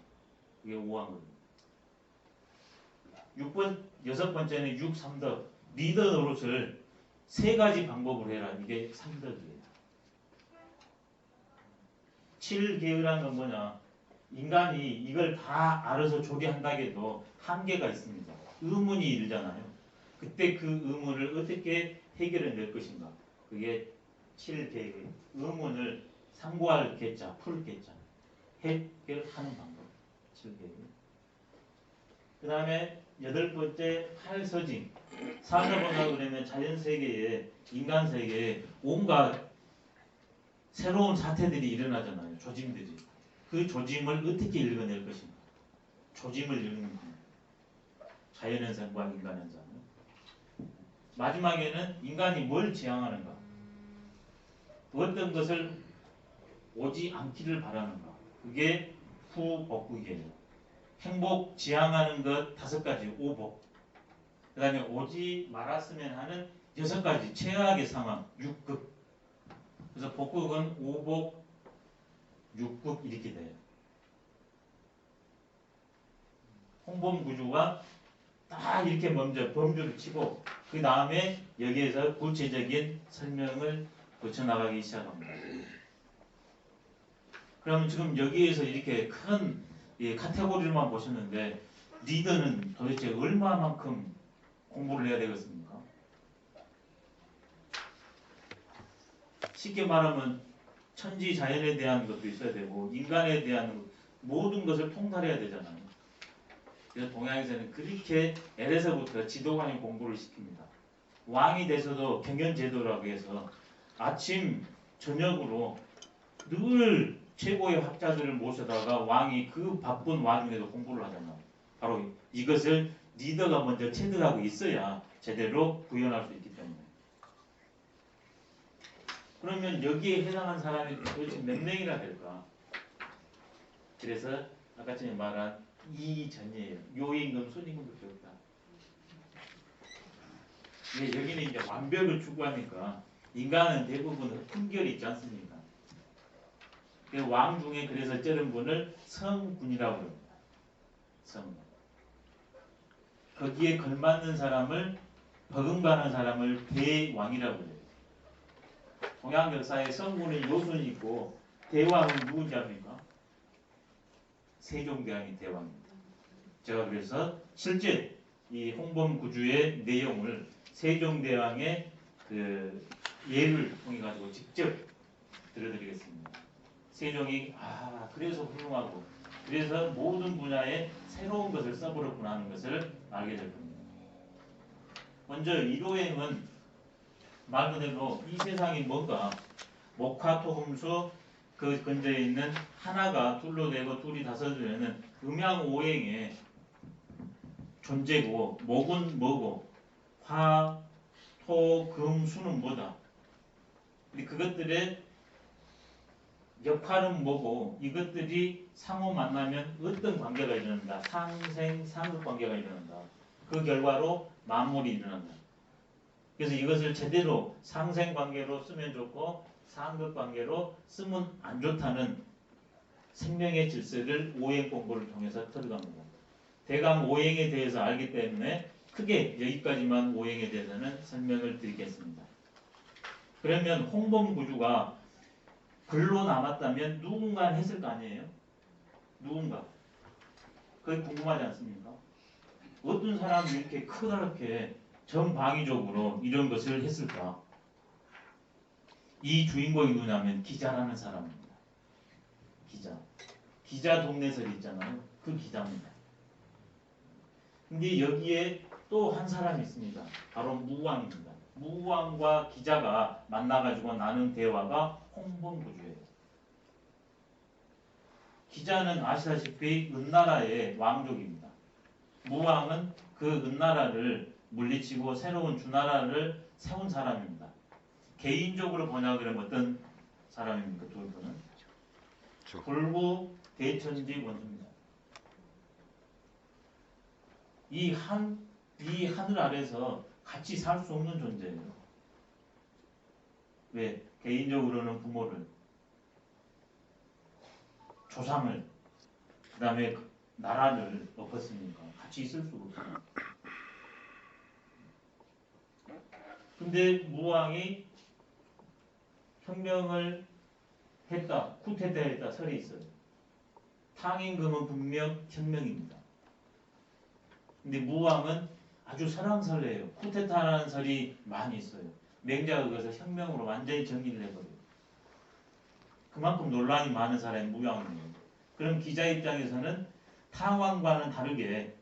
그게 오황극입니다. 여섯 번째는 육삼덕 리더 노릇을 세 가지 방법으로 해라 이게 삼덕이에요. 칠계의라는 건 뭐냐 인간이 이걸 다 알아서 조리한다 해도 한계가 있습니다. 의문이 일잖아요. 그때 그 의문을 어떻게 해결해 낼 것인가 그게 칠계의 의문을 상고할 계자 풀 계자 해결하는 방법 칠계의. 그 다음에 여덟 번째 팔서징 살아보다 그러면 자연세계에 인간세계에 온갖 새로운 사태들이 일어나잖아요. 조짐들이. 그 조짐을 어떻게 읽어낼 것인가. 조짐을 읽는 방법. 자연현상과 인간현상. 마지막에는 인간이 뭘 지향하는가. 어떤 것을 오지 않기를 바라는가. 그게 후복극이에요. 행복 지향하는 것 5가지 오복. 그 다음에 오지 말았으면 하는 6가지 최악의 상황 6극. 그래서 복극은 오복, 육극 이렇게 돼요. 홍범구주가 딱 이렇게 먼저 범주를 치고 그 다음에 여기에서 구체적인 설명을 거쳐나가기 시작합니다. 그러면 지금 여기에서 이렇게 큰 카테고리만 보셨는데 리더는 도대체 얼마만큼 공부를 해야 되겠습니까? 쉽게 말하면 천지 자연에 대한 것도 있어야 되고 인간에 대한 모든 것을 통달해야 되잖아요. 그래서 동양에서는 그렇게 에서부터 지도관이 공부를 시킵니다. 왕이 돼서도 경연제도라고 해서 아침 저녁으로 늘 최고의 학자들을 모셔다가 왕이 그 바쁜 와중에도 공부를 하잖아요. 바로 이것을 리더가 먼저 체득하고 있어야 제대로 구현할 수 있기 때문에. 그러면 여기에 해당한 사람이 도대체 몇 명이나 될까? 그래서 아까 전에 말한 이전이에요. 요임금, 순임금도 배웠다. 여기는 이제 완벽을 추구하니까 인간은 대부분 흠결이 있지 않습니까? 왕 중에 그래서 저런 분을 성군이라고 합니다. 성군. 거기에 걸맞는 사람을 버금가는 사람을 대왕이라고 해요. 동양 역사에 성군의 요순이 있고 대왕은 누군지 압니까? 세종대왕이 대왕입니다. 제가 그래서 실제 이 홍범구주의 내용을 세종대왕의 그 예를 통해 가지고 직접 들려드리겠습니다. 세종이 그래서 훌륭하고 그래서 모든 분야에 새로운 것을 써버렸구나 하는 것을 알게 될 겁니다. 먼저 일오행은 말 그대로 이 세상이 뭔가 목화토금수 그 근처에 있는 하나가 둘로 되고 둘이 다섯이 되는 음양오행의 존재고 목은 뭐고 화, 토, 금, 수는 뭐다. 근데 그것들의 역할은 뭐고 이것들이 상호 만나면 어떤 관계가 일어난다. 상생, 상극 관계가 일어난다. 그 결과로 만물이 일어난다. 그래서 이것을 제대로 상생 관계로 쓰면 좋고 상극 관계로 쓰면 안 좋다는 생명의 질서를 오행 공부를 통해서 들어갑니다. 대강 오행에 대해서 알기 때문에 크게 여기까지만 오행에 대해서는 설명을 드리겠습니다. 그러면 홍범구주가 글로 남았다면 누군가 했을 거 아니에요? 누군가. 그게 궁금하지 않습니까? 어떤 사람이 이렇게 크다랗게 전방위적으로 이런 것을 했을까? 이 주인공이 누구냐면 기자라는 사람입니다. 기자. 기자 동네설이 있잖아요. 그 기자입니다. 근데 여기에 또 한 사람이 있습니다. 바로 무왕입니다. 무왕과 기자가 만나가지고 나눈 대화가 홍범구주예요. 기자는 아시다시피 은나라의 왕족입니다. 무왕은 그 은나라를 물리치고 새로운 주나라를 세운 사람입니다. 개인적으로 보냐 그러면 어떤 사람입니까? 두 분은 불구 대천지 원수입니다. 이 하늘 아래서 같이 살 수 없는 존재예요. 왜? 개인적으로는 부모를, 조상을, 그 다음에 나라를 엎었으니까 같이 있을 수가 없어요. 근데 무왕이 혁명을 했다, 쿠데타 했다 설이 있어요. 탕임금은 분명 혁명입니다. 근데 무왕은 아주 설왕설래예요. 쿠데타라는 설이 많이 있어요. 맹자가 그것을 혁명으로 완전히 정리를 해버려요. 그만큼 논란이 많은 사람이 무왕이에요. 그럼 기자 입장에서는 탕왕과는 다르게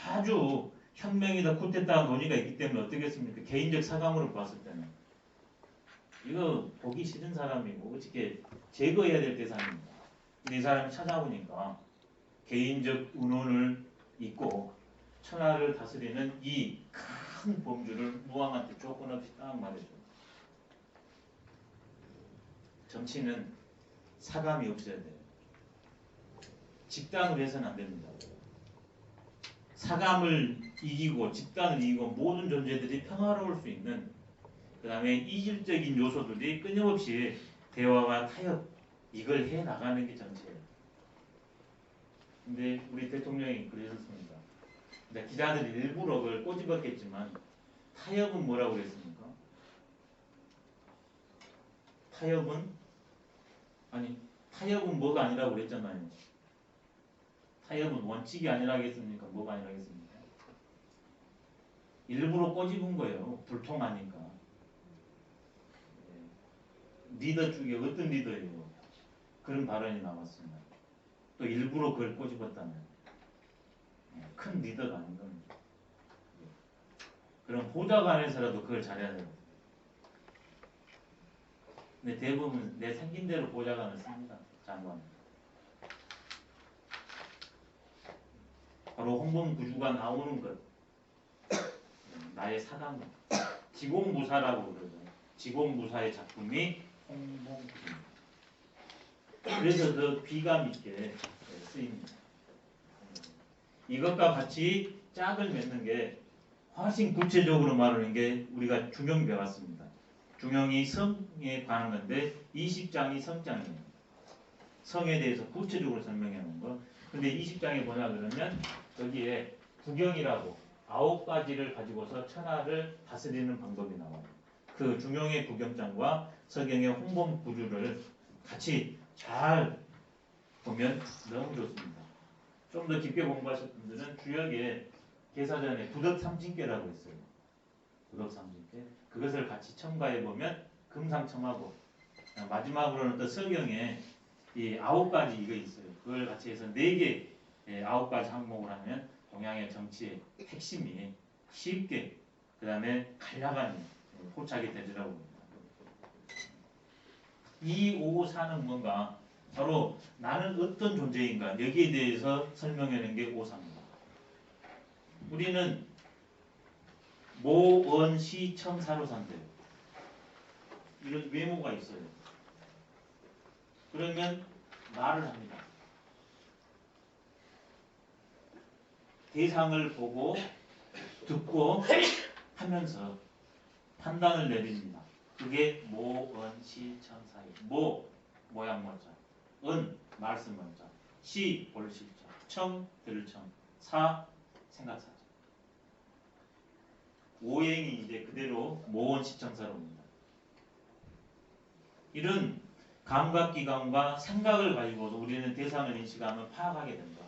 아주 혁명이다 쿠데타 논의가 있기 때문에 어떻겠습니까? 개인적 사감으로 봤을 때는 이거 보기 싫은 사람이고 어떻게 제거해야 될 대상입니다. 근데 이 사람이 찾아보니까 개인적 운원을 잊고 천하를 다스리는 이 큰 범주를 무왕한테 조건 없이 딱 말해줘요. 정치는 사감이 없어야 돼요. 집단으로 해서는 안 됩니다. 사감을 이기고 집단을 이기고 모든 존재들이 평화로울 수 있는 그 다음에 이질적인 요소들이 끊임없이 대화와 타협 이걸 해 나가는 게 정치예요. 근데 우리 대통령이 그러셨습니다. 기자들이 일부러 그걸 꼬집었겠지만 타협은 뭐라고 그랬습니까? 타협은 뭐가 아니라고 그랬잖아요. 타협은 원칙이 아니라겠습니까? 뭐가 아니라겠습니까? 일부러 꼬집은 거예요. 불통하니까. 리더 쪽에 어떤 리더예요? 그런 발언이 나왔습니다. 또 일부러 그걸 꼬집었다면 큰 리더가 아닌 겁니다. 그럼 보좌관에서라도 그걸 잘해야 돼요. 근데 대부분 내 생긴 대로 보좌관을 씁니다. 장관. 바로 홍범구주가 나오는 것. 나의 사담. 지공무사라고 그러죠. 지공무사의 작품이 홍범구주입니다. 그래서 더 귀감 있게 쓰입니다. 이것과 같이 짝을 맺는 게 훨씬 구체적으로 말하는 게 우리가 중용 배웠습니다. 중용이 성에 관한 건데 20장이 성장이에요. 성에 대해서 구체적으로 설명해 놓은 거. 근데 20장에 뭐냐 그러면 여기에 구경이라고 9가지를 가지고서 천하를 다스리는 방법이 나와요. 그 중용의 구경장과 서경의 홍범구주를 같이 잘 보면 너무 좋습니다. 좀 더 깊게 공부하실 분들은 주역에 개사전에 부덕삼진계라고 있어요. 부덕삼진계. 그것을 같이 첨가해 보면 금상첨하고 마지막으로는 또 서경에 이 9가지 이거 있어요. 그걸 같이 해서 4개 9가지 항목을 하면 동양의 정치의 핵심이 쉽게 그 다음에 간략한 포착이 되리라고 봅니다. 이 5, 4는 뭔가 바로 나는 어떤 존재인가 여기에 대해서 설명하는 게 5, 4입니다. 우리는 모, 원, 시, 청, 사로 산대요. 이런 외모가 있어요. 그러면 말을 합니다. 대상을 보고 듣고 하면서 판단을 내립니다. 그게 모, 원, 시, 청, 사이. 모, 모양 모자. 은, 말씀 모자. 시, 볼 시자. 청, 들을 청. 사, 생각 사자. 오행이 이제 그대로 모원 시청사로입니다. 이런 감각기관과 생각을 가지고도 우리는 대상을 인식하면 파악하게 된다.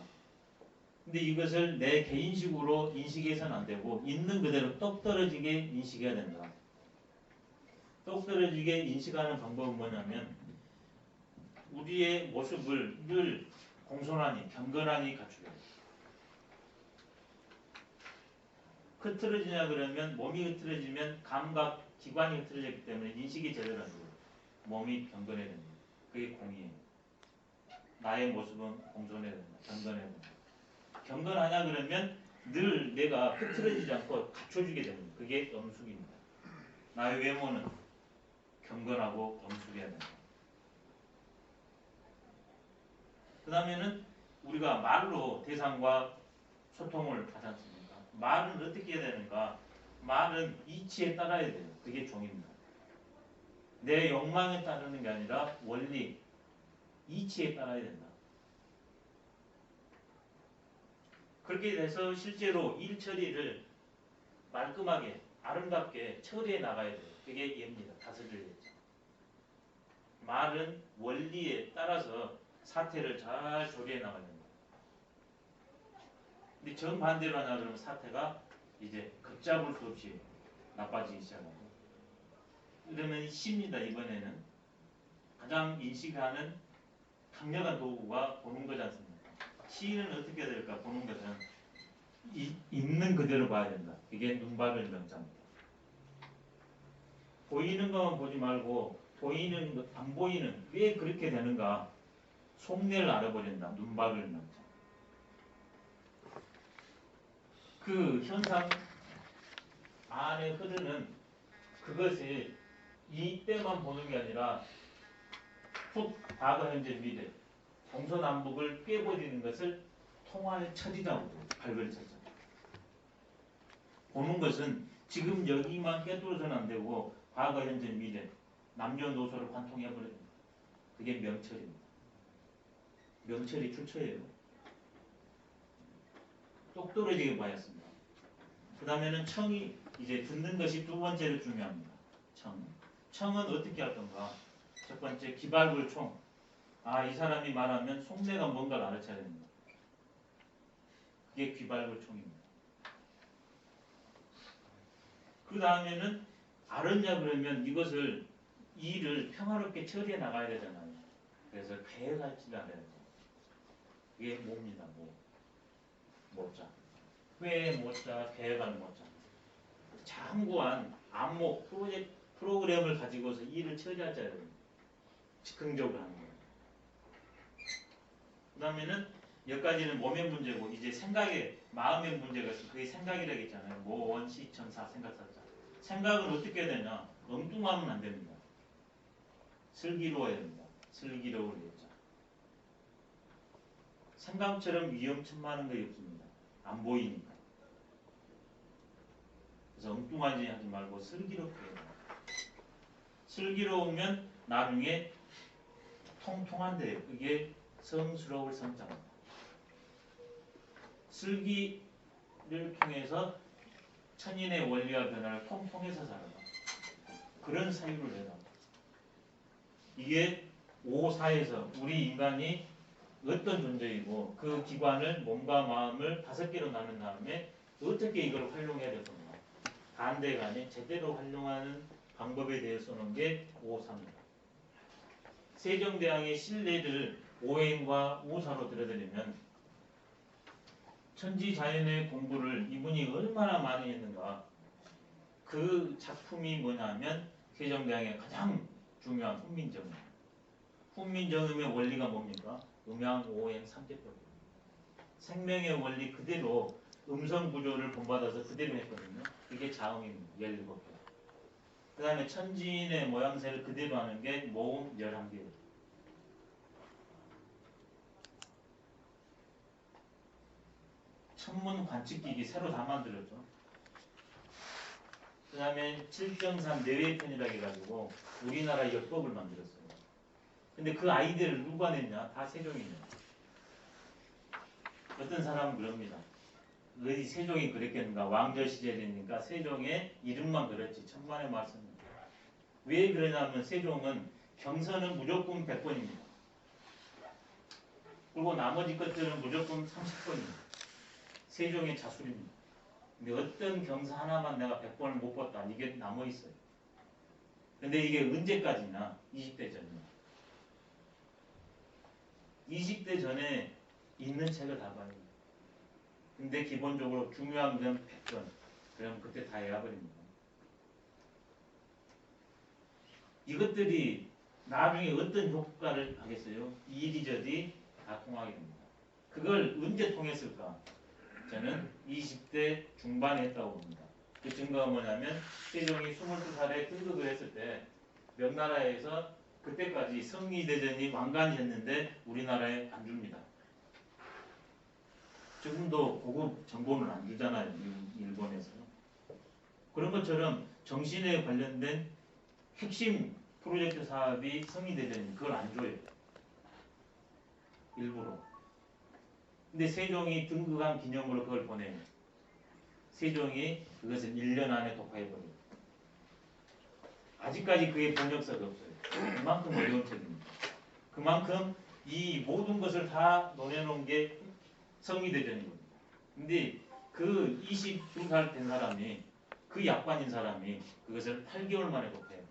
근데 이것을 내 개인식으로 인식해서는 안 되고 있는 그대로 똑 떨어지게 인식해야 된다. 똑 떨어지게 인식하는 방법은 뭐냐면 우리의 모습을 늘 공손하니 경건하니 갖추게 합니다. 흐트러지냐 그러면 몸이 흐트러지면 감각 기관이 흐트러졌기 때문에 인식이 제대로 안 돼요. 몸이 경건해야 됩니다. 그게 공이에요. 나의 모습은 공손해야 된다. 경건해야 된다. 경건하냐 그러면 늘 내가 흐트러지지 않고 갖춰주게 됩니다. 그게 엄숙입니다. 나의 외모는 경건하고 엄숙해야 된다. 그 다음에는 우리가 말로 대상과 소통을 하지 않습니까? 말은 어떻게 해야 되는가? 말은 이치에 따라야 돼요. 그게 종입니다. 내 욕망에 따르는 게 아니라 원리, 이치에 따라야 된다. 그렇게 돼서 실제로 일 처리를 말끔하게 아름답게 처리해 나가야 돼요. 그게 예입니다. 다스릴 예죠. 말은 원리에 따라서 사태를 잘 조리해 나가야 됩니다. 근데 정반대로 하냐 그러면 사태가 이제 걷잡을 수 없이 나빠지기 시작하고 그러면 시입니다. 이번에는 가장 인식하는 강력한 도구가 보는 거지 않습니까? 시는 어떻게 될까? 보는 것은 있는 그대로 봐야 된다. 이게 눈바른 명자입니다. 보이는 것만 보지 말고 보이는 것, 안 보이는 왜 그렇게 되는가? 속내를 알아버린다. 눈바른 명자. 그 현상 안에 흐르는 그것이 이때만 보는 게 아니라 후, 과거, 현재, 미래 동서남북을 꿰버리는 것을 통할 처리라고 발걸쳤죠. 보는 것은 지금 여기만 꿰뚫어서는 안 되고 과거, 현재, 미래 남녀노소를 관통해버려야 됩니다. 그게 명철입니다. 명철이 출처예요. 똑 떨어지게 봐야습니다. 그 다음에는 청이 이제 듣는 것이 두 번째로 중요합니다. 청은 어떻게 할 건가? 첫 번째 기발불총. 이 사람이 말하면 속내가 뭔가를 알아차야 됩니다. 그게 귀발불총입니다. 그 다음에는 알았냐 그러면 이것을 일을 평화롭게 처리해 나가야 되잖아요. 그래서 계획할 줄 알아야 돼요. 그게 뭡니다. 모자. 회 모자, 계획할 모자. 장구한 안목 프로그램을 가지고서 일을 처리할 줄 알아야 됩니다. 즉흥적으로 하는 거예요. 그 다음에는 여기까지는 몸의 문제고 이제 생각의 마음의 문제가 있어요. 그게 생각이라고 했잖아요. 모, 원, 시, 천, 사 생각 사자. 생각은 어떻게 해야 되냐? 엉뚱하면 안 됩니다. 슬기로워야 됩니다. 슬기로울 예자. 생각처럼 위험천만한 것이 없습니다. 안 보이니까. 그래서 엉뚱하지 하지 말고 슬기롭게 해야 됩니다. 슬기로우면 나중에 통통한데 그게 성스러울 성장입니다. 슬기를 통해서 천인의 원리와 변화를 통통해서 살아가. 그런 사유를 내다. 이게 5사에서 우리 인간이 어떤 존재이고 그 기관을 몸과 마음을 5개로 나눈 다음에 어떻게 이걸 활용해야 될 건가. 반대가 아닌 제대로 활용하는 방법에 대해서 쏘는 게 5사입니다. 세종대왕의 신례를 오행과 우사로 들어드리면 천지자연의 공부를 이분이 얼마나 많이 했는가. 그 작품이 뭐냐면 세종대왕의 가장 중요한 훈민정음. 훈민정음의 원리가 뭡니까? 음양오행 삼재법. 생명의 원리 그대로 음성 구조를 본받아서 그대로 했거든요. 그게 자음입니다. 17개. 그 다음에 천지인의 모양새를 그대로 하는 게 모음 11개. 천문 관측기기 새로 다 만들었죠. 그 다음에 7.3 내외편이라 해가지고 우리나라 역법을 만들었어요. 근데 그 아이디어를 누가 냈냐? 다 세종이냐. 어떤 사람은 그럽니다. 왜 세종이 그랬겠는가? 왕조 시절이니까 세종의 이름만 그랬지. 천만의 말씀입니다. 왜 그러냐면 세종은 경서는 무조건 100번입니다. 그리고 나머지 것들은 무조건 30번입니다. 세종의 자술입니다. 근데 어떤 경서 하나만 내가 100번을 못 봤다. 이게 남아있어요. 근데 이게 언제까지냐? 20대 전이야. 20대 전에 있는 책을 다 봐요. 근데 기본적으로 중요한 건 100번. 그럼 그때 다 외워버립니다. 이것들이 나중에 어떤 효과를 하겠어요? 이리저리 다 통하게 됩니다. 그걸 언제 통했을까? 저는 20대 중반에 했다고 봅니다. 그 증거가 뭐냐면 세종이 22살에 등극을 했을 때 명나라에서 그때까지 성리대전이 왕관이었는데 우리나라에 안 줍니다. 지금도 고급 정보는 안 주잖아요. 일본에서. 그런 것처럼 정신에 관련된 핵심 프로젝트 사업이 성리대전이 그걸 안 줘요. 일부러. 근데 세종이 등극한 기념으로 그걸 보내요. 세종이 그것을 1년 안에 독파해버려요. 아직까지 그의 번역서가 없어요. 그만큼 어려운 책입니다. 그만큼 이 모든 것을 다 논해놓은 게 성리대전이거든요. 근데 그 22살 된 사람이 그 약관인 사람이 그것을 8개월 만에 독파해요.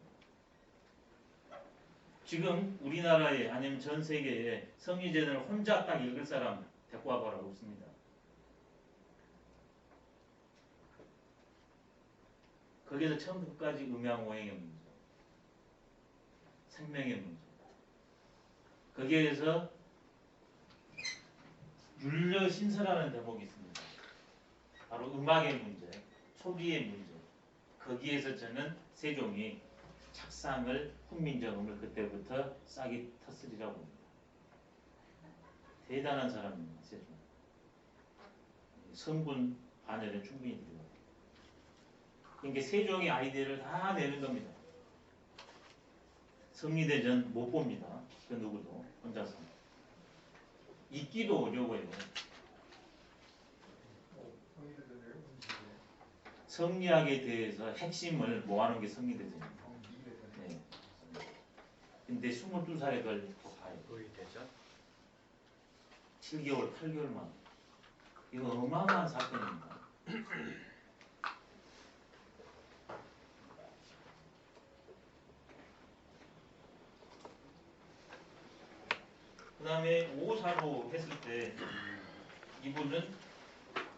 지금 우리나라에 아니면 전 세계에 성리대전을 혼자 딱 읽을 사람 데리고 와봐라. 없습니다. 거기에서 처음부터까지 음양오행의 문제, 생명의 문제. 거기에서 율려신설하는 대목이 있습니다. 바로 음악의 문제, 소리의 문제. 거기에서 저는 세종이 착상을 훈민정음을 그때부터 싹이 텄으리라고 봅니다. 대단한 사람입니다. 세종. 성분 반열에 충분히 들어가요. 그러니까 세종의 아이디어를 다 내는 겁니다. 성리대전 못 봅니다. 그 누구도 혼자서. 읽기도 어려워요. 성리학에 대해서 핵심을 모아놓은 게 성리대전입니다. 네. 근데 22살에 그걸 독파해요. 거의 되죠? 7개월, 8개월만. 이거 어마어마한 사건입니다. 그 다음에 오사로 했을 때 이분은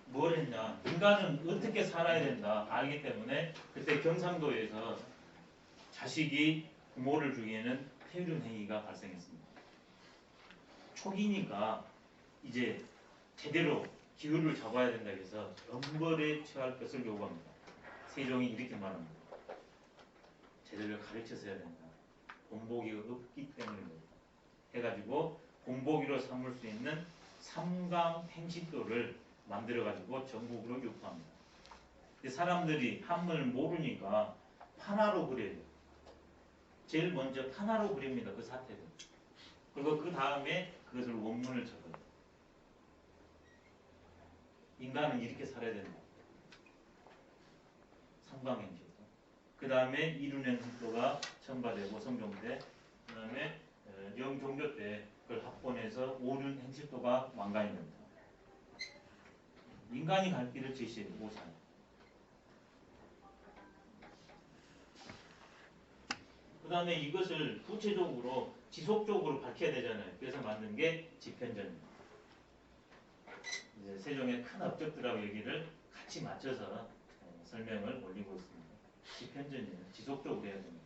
뭘 했냐. 인간은 어떻게 살아야 된다 알기 때문에 그때 경상도에서 자식이 부모를 죽이는 폐륜 행위가 발생했습니다. 초기니까 이제 제대로 기울을 잡아야 된다 해서 엄벌에 처할 것을 요구합니다. 세종이 이렇게 말합니다. 제대로 가르쳐서야 된다. 본보기가 없기 때문입니다. 해가지고 본보기로 삼을 수 있는 삼강 행식도를 만들어가지고 전국으로 유포합니다. 근데 사람들이 한문을 모르니까 판화로 그려요. 제일 먼저 판화로 그립니다. 그 사태를. 그리고 그 다음에 그것을 원문을 적어요. 인간은 이렇게 살아야 된다. 삼강행식도. 그 다음에 이륜행식도가 첨가되고 성종 때, 그 다음에 영종조 때 그걸 합본해서 오륜행식도가 왕관이 됩니다. 인간이 갈 길을 제시해요. 오산. 그 다음에 이것을 구체적으로 지속적으로 밝혀야 되잖아요. 그래서 만든 게 집현전입니다. 이제 세종의 큰 업적들하고 얘기를 같이 맞춰서 설명을 올리고 있습니다. 집현전이에요. 지속적으로 해야 됩니다.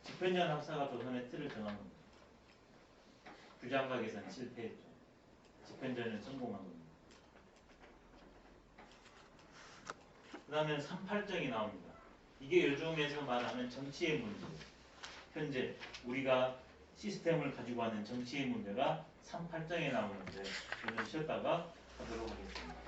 집현전 합사가 조선의 틀을 정한 겁니다. 부장과 계산이 실패했죠. 집현전은 성공한 겁니다. 그 다음에 38정이 나옵니다. 이게 요즘에서 말하는 정치의 문제. 현재 우리가 시스템을 가지고 하는 정치의 문제가 38정에 나오는데 좀 쉬었다가 하도록 하겠습니다.